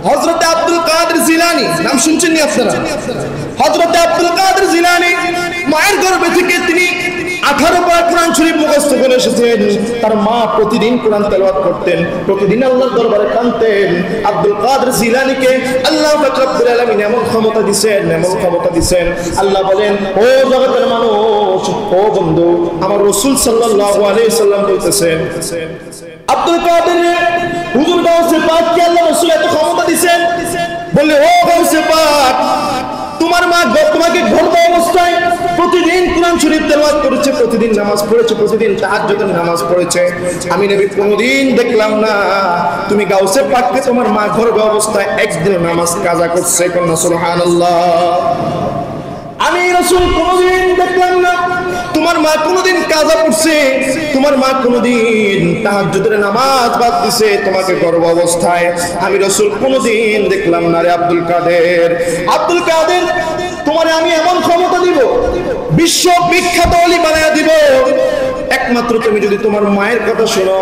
হযরত আব্দুল কাদের জিলানী নাম শুনছেন নি আপনারা? হযরত আব্দুল কাদের জিলানী মায়ের গর্ভে থেকে তিনি 18 বার কোরআন শরীফ মুখস্থ করে এসেছেন। তার মা প্রতিদিন কোরআন তেলাওয়াত করতেন, প্রতিদিন আল্লাহর দরবারে কাঁদতেন। আব্দুল কাদের জিলানীকে আল্লাহ পাক রব্বুল আলামিন এমন ক্ষমতা দিবেন, আল্লাহ বলেন, ও জগতের মানুষ, ও বন্ধু, আমার রাসূল সাল্লাল্লাহু আলাইহি সাল্লাম বলতেছেন, আব্দুল কাদের হুজুর গাউসে পাককে আল্লাহ রাসূল এত ক্ষমতা দিবেন, বলে, ও গাউসে পাক, তোমার মা তোমাকে গর্ভ অবস্থায় প্রতিদিন কোরআন শরীফ তেলাওয়াত করেছে, প্রতিদিন নামাজ পড়েছে, প্রতিদিন তাহাজ্জুদের নামাজ পড়েছে। আমি নবী কোনোদিন দেখলাম না তুমি গাউসে পাককে তোমার মা গর্ভ অবস্থায় একদিন নামাজ কাজা করছে। কন্যা সুবহানাল্লাহ। আমি রাসূল কোনোদিন দেখলাম না তোমার মা কোনোদিন কাজা করছে, তোমার মা কোনোদিন তাহাজ্জুদের নামাজ বাদ দিছে তোমাকে গর্ভ অবস্থায়। আমি রাসূল কোনোদিন দেখলাম না রে আব্দুল কাদের। আব্দুল কাদের, তোমারে আমি এমন ক্ষমতা দিব, বিশ্ব বিখ্যাত ওলি বানায়া দিব, একমাত্র তুমি যদি তোমার মায়ের কথা শোনো,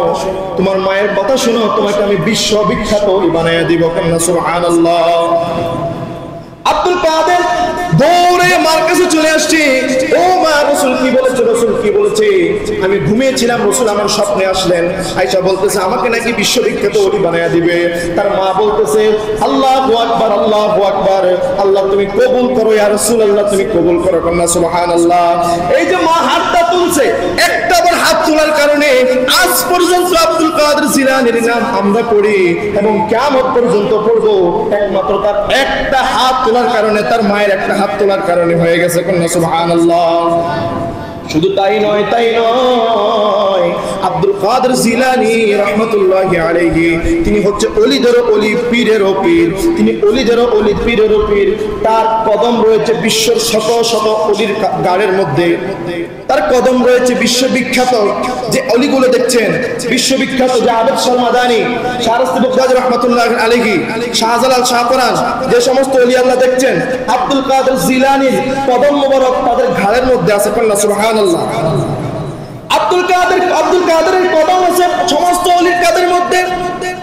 তোমার মায়ের কথা শোনো, তোমাকে আমি বিশ্ব বিখ্যাত ওলি বানায়া দিব। কন্যা সুবহানাল্লাহ। আব্দুল কাদের দৌড়ে মার কাছে চলে আসছে, ও মা, রাসূল কি বলেছে, রাসূল কি বলেছে? আমি ঘুমিয়েছিলাম, রাসূল আমার স্বপ্নে আসলেন, আয়েশা বলতেছে আমাকে নাকি বিশ্ববিখ্যাত ওলি বানায়া দিবে। তার মা বলতেছে, আল্লাহু আকবার, আল্লাহু আকবার, আল্লাহ তুমি কবুল করো ইয়া রাসূলুল্লাহ, তুমি কবুল করো। কন্যা সুবহানাল্লাহ। এই যে মা হাতটা তুলছে, একটাবার হাত তোলার কারণে আজ পর্যন্ত আব্দুল কাদের জিলানীর নাম আমরা পড়ি এবং কিয়ামত পর্যন্ত পড়বো, একমাত্র তার একটা হাত তোলার কারণে, তার মায়ের একটা হাত তোলার কারণে হয়ে গেছে। কন্যা সুবহানাল্লাহ। শুধু তাই নয়, আব্দুল কাদের জিলানী রাহমাতুল্লাহি আলাইহি তিনি হচ্ছে ওলিদের ওলি, পীরেরও পীর। তিনি ওলিদের ওলি, পীরেরও পীর। তার কদম রয়েছে বিশ্বের শত শত ওলির গাড়ের মধ্যে। তার কদম রয়েছে বিশ্ববিখ্যাত যে অলিগুলো দেখছেন, বিশ্ববিখ্যাত যে আবেদ শর্মাদানি, শাহরাস্তি বগদাদি রাহমাতুল্লাহি আলাইহি, শাহজালাল, শাহপরান, যে সমস্ত ওলি আল্লাহ দেখছেন, আব্দুল কাদের জিলানীর কদম মোবারক তাদের ঘাড়ের মধ্যে আছে। কন্যা সুবহানাল্লাহ। আব্দুল কাদেরের কদম আছে সমস্ত ওলির কাদের মধ্যে,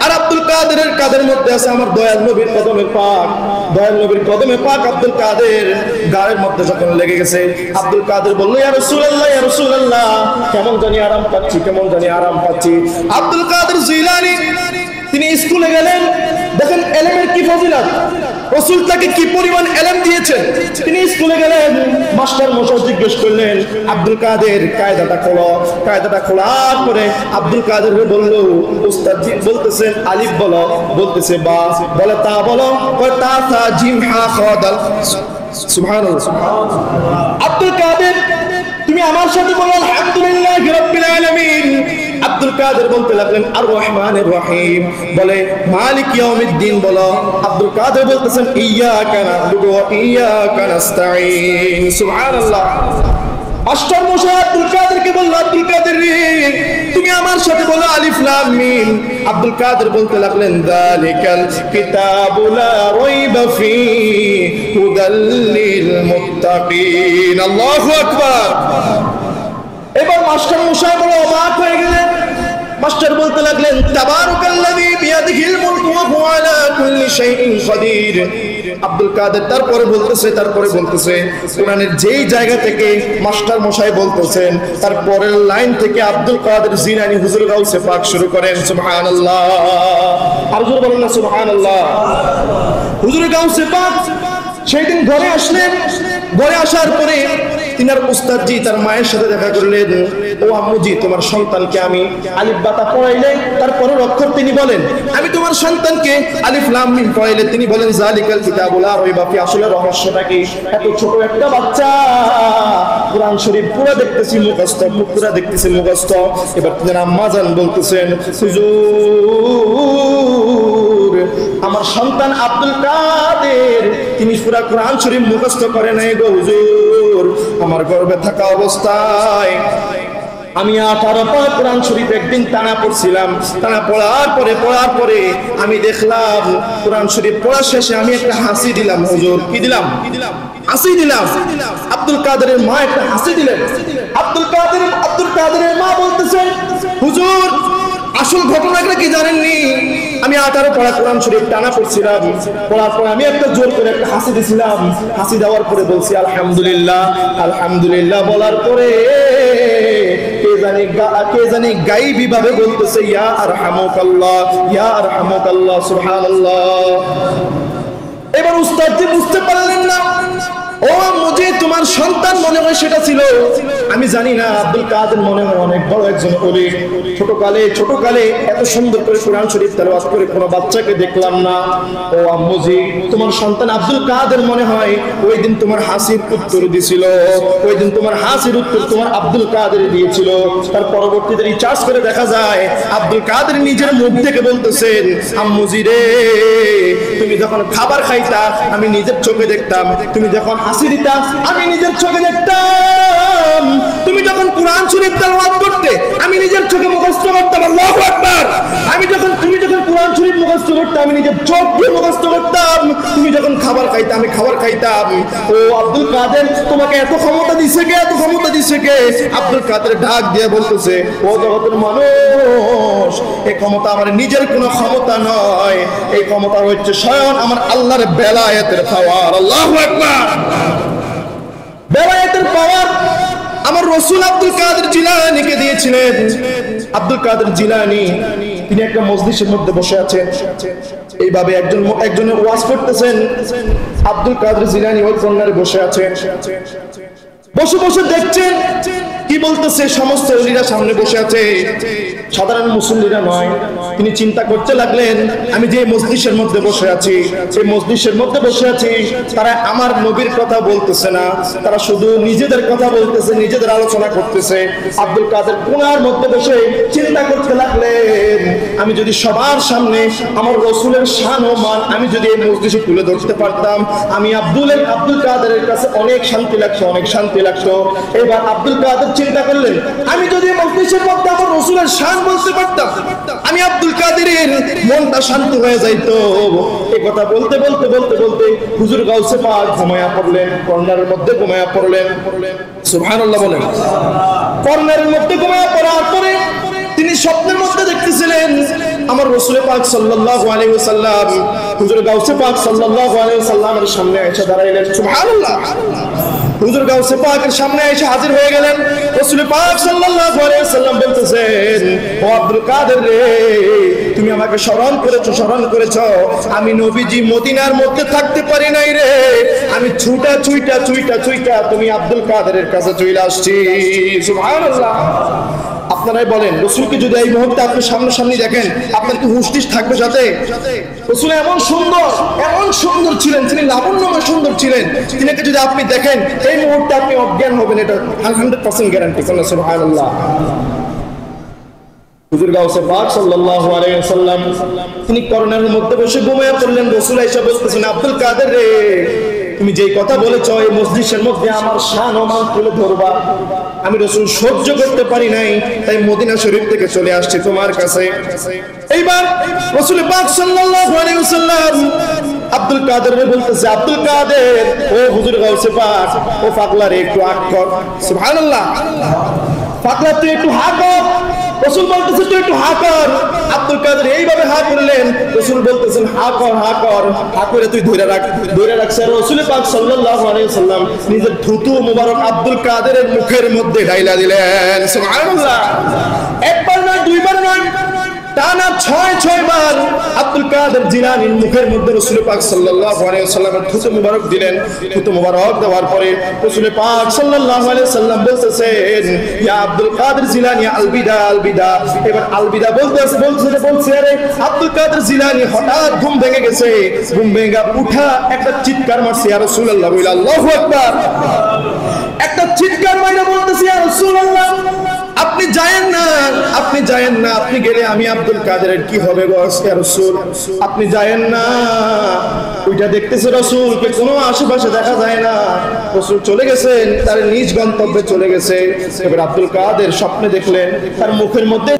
আর আব্দুল কাদেরের কাদের মধ্যে আছে আমার দয়াল নবীর কদমে পাক। দয়াল নবীর কদমে পাক আব্দুল কাদের গায়ের মধ্যে যখন লেগে গেছে, আব্দুল কাদের বলল, ইয়া রাসূলুল্লাহ, ইয়া রাসূলুল্লাহ, কেমন জানি আরাম পাচ্ছি, কেমন জানি আরাম পাচ্ছি। আব্দুল কাদের জিলানী তিনি স্কুলে গেলেন, দেখেন এলেমের কি ফজিলত, রাসূল তাকে কি পরিমাণ এলেম দিয়েছেন। তিনি স্কুলে গেলেন, মাস্টার মশাই জিজ্ঞেস করলেন, আব্দুল কাদের কায়দাটা খোলো। কায়দাটা খোলার পরে আব্দুল কাদের বলল, উস্তাদ জি বলতেছেন আলিফ বলো, বলতেছে বা, বলে তা বলো, বলে তা সা জিম হা খ দাল। সুবহানাল্লাহ। আব্দুল কাদের, তুমি আমার সাথে বলো আলহামদুলিল্লাহি রাব্বিল আলামিন। আব্দুল কাদের বলতে লাগলেন আর রহমানির রহিম, বলে মালিক ইয়াউমিদ্দিন বলো। আব্দুল কাদের বলতেছেন ইয়্যাকা না'বুদু ওয়া ইয়্যাকা নাস্তাঈন। সুবহানাল্লাহ। মাস্টার মশাই আব্দুল কাদেরকে বলল, আব্দুল কাদের রে, তুমি আমার সাথে বলো আলিফ লাম মিম। আব্দুল কাদের বলতে লাগলেন যালিকাল কিতাবু লা রাইবা ফীহি হুদাল লিল মুত্তাকিন। আল্লাহু আকবার। এবার মাস্টার মশাই বড় অবাক হয়ে গেলেন। মাস্টার বলতে লাগলেন তাবারাকাল্লাযী বিয়াদিহিল মুলকু ওয়া হুয়া আলা কুল্লি শাইইন কাদির। আব্দুল কাদের তারপরে বলতেছে কোরআনের যেই জায়গা থেকে মাস্টার মশাই বলতেছেন, তার পরের লাইন থেকে আব্দুল কাদের জিলানী হুজুর গাউসে পাক শুরু করেন। সুবহানাল্লাহ। আর হুজুর বলেন না সুবহানাল্লাহ। হুজুর গাউসে পাক সেদিন ঘরে আসলেন। ঘরে আসার পরে তিনার উস্তাদজি তার মায়ের সাথে দেখা করলেন, ও আম্মুজি, তোমার সন্তানকে আমি আলিফ বাতা পড়াইলে তারপরের অক্ষর তিনি বলেন, আমি তোমার সন্তানকে আলিফ লাম মিম পড়াইলে তিনি বলেন যালিকাল কিতাবু লা রাইবা ফীহি। আসলে রহস্যটা কি? এত ছোট একটা বাচ্চা কোরআন শরীফ পুরো দেখতেছি মুখস্থ, পুরো দেখতেছি মুখস্থ। এবার তিনার আম্মা জান বলতেছেন, হুজুর, আমার সন্তান আব্দুল কাদের তিনি পুরা কোরআন শরীফ মুখস্থ করে নাই গো হুজুর। আমার গর্ভে থাকা অবস্থায় আমি 18 পারা কোরআন শরীফ একদিন টানা পড়ছিলাম। টানা পড়ার পরে আমি দেখলাম কোরআন শরীফ পড়া শেষে আমি একটা হাসি দিলাম হুজুর। কি দিলাম? হাসি দিলাম। আব্দুল কাদেরের মা একটা হাসি দিলেন। আব্দুল কাদেরের মা বলতেছেন, হুজুর আসল ঘটনাটা কি জানেননি? আমি 18 পারা কোরআন শরীফ টানা পড়ছিলাম, পড়ার পর আমি একটা জোর করে একটা হাসি দিছিলাম। হাসি দেওয়ার পরে বলছি আলহামদুলিল্লাহ, আলহামদুলিল্লাহ বলার পরে কে জানি গাইবি ভাবে বলতেছে ইয়া আরহামুকাল্লাহ, ইয়া আরহামুকাল্লাহ, সুবহানাল্লাহ। এবার উস্তাদ যে বুঝতে পারলেন না, ও মুঝে তোমার সন্তান মনে হয় সেটা ছিল, আমি জানি না। আব্দুল কাদের মনে হয় অনেক বড় একজন ওলি। ছোটকালে এত সুন্দর করে কোরআন শরীফ তেলাওয়াত করে কোনো বাচ্চাকে দেখলাম না। ও আম্মুজি, তোমার সন্তান আব্দুল কাদের মনে হয় ওই দিন তোমার হাসির উত্তর দিছিল, ওই দিন তোমার হাসির উত্তর তোমার আব্দুল কাদের দিয়েছিল। তার পরবর্তীতে রিচার্জ করে দেখা যায় আব্দুল কাদের নিজের মুখ থেকে বলতেছেন, আম্মুজি রে, তুমি যখন খাবার খাইতা আমি নিজের চোখে দেখতাম, তুমি যখন হাসি দিতা আমি নিজের চোখে দেখতাম, তুমি যখন কোরআন শরীফ তেলাওয়াত করতে আমি নিজের চোখে মুখস্থ করতাম। আল্লাহু আকবার। তুমি যখন কোরআন শরীফ মুখস্থ করতে আমি নিজের চোখ দিয়ে মুখস্থ করতাম, তুমি যখন খাবার খাইতা আমি খাবার খাইতাম। ও আব্দুল কাদের, তোমাকে এত ক্ষমতা দিছে কে? এত ক্ষমতা দিছে কে? আব্দুল কাদের ডাক দিয়ে বলতেছে, ও জগতের মানুষ, এই ক্ষমতা আমার নিজের কোনো ক্ষমতা নয়, এই ক্ষমতা হচ্ছে স্বয়ং আমার আল্লাহর বেলায়েতের পাওয়ার। আল্লাহু আকবার। বেলায়েতের পাওয়ার আমার রাসূল আব্দুল কাদের জিলানীকে দিয়েছিলেন। আব্দুল কাদের জিলানী তিনি একটা মজলিসের মধ্যে বসে আছেন, এইভাবে একজনের ওয়াজ করতেছেন। আব্দুল কাদের জিলানী ওই কর্নারে বসে আছেন, বসে বসে দেখছেন কি বলতেছে। সমস্ত ওলিরা সামনে বসে আছে, সাধারণ মুসল্লিরা নয়। তিনি চিন্তা করতে লাগলেন, আমি যে মজলিসের মধ্যে বসে আছি, সেই মজলিসের মধ্যে বসে আছি, তারা আমার নবীর কথা বলতেছে না, তারা শুধু নিজেদের কথা বলতেছে, নিজেদের আলোচনা করতেছে। আব্দুল কাদের কোনার মধ্যে বসে চিন্তা করতে লাগলেন, আমি যদি সবার সামনে আমার রাসূলের শান ও মান আমি যদি এই মজলিসে তুলে ধরতে পারতাম, আমি আব্দুল কাদেরের কাছে অনেক শান্তি লাগতো, অনেক শান্তি লাগতো। এবার আব্দুল কাদের চিন্তা করলেন, আমি যদি মজলিসের মধ্যে আমার রাসূলের শান বলতে পারতাম, আমি আব্দুল কাদেরের মনটা শান্ত হয়ে যাইতো। এই কথা বলতে বলতে বলতে বলতে হুজুর গাউসে পাক ঘুমায়া পড়লেন, কর্নারের মধ্যে ঘুমায়া পড়লেন। সুবহানাল্লাহ বলেন। কর্নারের মধ্যে ঘুমায়া পড়ার পরে তিনি স্বপ্নের মধ্যে দেখতেছিলেন আমার রাসূল পাক সাল্লাল্লাহু আলাইহি ওয়াসাল্লাম হুজুর গাউসে পাক সাল্লাল্লাহু আলাইহি ওয়াসাল্লামের সামনে এসে দাঁড়াইলেন। সুবহানাল্লাহ। হুজুর গাউসে পাকের সামনে এসে হাজির হয়ে গেলেন। রাসূল পাক সাল্লাল্লাহু আলাইহি ওয়াসাল্লাম বলতেছেন, ও আব্দুল কাদের রে, তুমি আমাকে স্মরণ করেছো। আমি নবীজি মদিনার মধ্যে থাকতে পারি নাই রে, আমি ছুটা তুমি আব্দুল কাদেরের কাছে চলে আসছি। সুবহানাল্লাহ। আপনারাই বলেন, রাসূলকে যদি এই মুহূর্তে আপনি সামনাসামনি দেখেন, আপনার কি হুঁশ থাকবে সাথে? রাসূল এমন সুন্দর ছিলেন, তিনি লাবণ্যময় সুন্দর ছিলেন, তিনাকে যদি আপনি দেখেন এই মুহূর্তে আপনি অজ্ঞান হবেন, এটা 100% গ্যারান্টি। সুবহানাল্লাহ। হুজুর গাউসে পাক সাল্লাল্লাহু আলাইহি ওয়াসাল্লাম তিনি কর্নারের মধ্যে বসে ঘুমিয়ে পড়লেন। রাসূল আয়েশা বলতেছেন, আব্দুল কাদের রে, তুমি যেই কথা বলেছো এই মজলিসের মধ্যে আমার শান ও মান তুলে ধরবা, আমি রাসূল সহ্য করতে পারি নাই, তাই মদিনা শরীফ থেকে চলে আসছি তোমার কাছে। এইবার রাসূল পাক সাল্লাল্লাহু আলাইহি ওয়াসাল্লাম আব্দুল কাদের রে বলতেছে, আব্দুল কাদের, ও হুজুর গাউসে পাক, ও পাগলা রে একটু হাক কর। সুবহানাল্লাহ। পাগলা তুই একটু হাক কর। রাসূল বলতেছে তুই একটু হা কর। আব্দুল কাদের এইভাবে হা করলেন। রাসূল বলতেছেন হা কর, হা করে তুই ধরে রাখছে। রাসূল পাক সাল্লাল্লাহু আলাইহি ওয়াসাল্লাম নিজের থুতু মুবারক আব্দুল কাদেরের মুখের মধ্যে ঢাইলা দিলেন। সুবহানাল্লাহ। একবার নয়, দুইবার নয়, টানা 6 বার আব্দুল কাদের জিলানীর মুখের মধ্যে রাসূল পাক সাল্লাল্লাহু আলাইহি ওয়াসাল্লামের থুতু মুবারক দিলেন। থুতু মুবারক দেওয়ার পরে রাসূল পাক সাল্লাল্লাহু আলাইহি ওয়াসাল্লাম বলতেছেন, ইয়া আব্দুল কাদের জিলানী আলবিদা। এবার আলবিদা বলছে আরে আব্দুল কাদের জিলানী হঠাৎ ঘুম ভেঙে গেছে, ঘুম ভেঙে উঠা একটা চিৎকার মারছে, ইয়া রাসূলুল্লাহ বলে আল্লাহু আকবার। একটা চিৎকার মাইরা বলতেছে, ইয়া রাসূলুল্লাহ আপনি যায়েন না, আপনি গেলে আমি আব্দুল কাদেরের কি হবে গো ইয়া রাসূল, আপনি যায়েন না। ওইটা দেখতেছে রাসূলকে কোনো আশেপাশে দেখা যায় না, রাসূল চলে গেছেন, তার নিজ গন্তব্যে চলে গেছে। এবার আব্দুল কাদের স্বপ্নে দেখলেন তার মুখের মধ্যে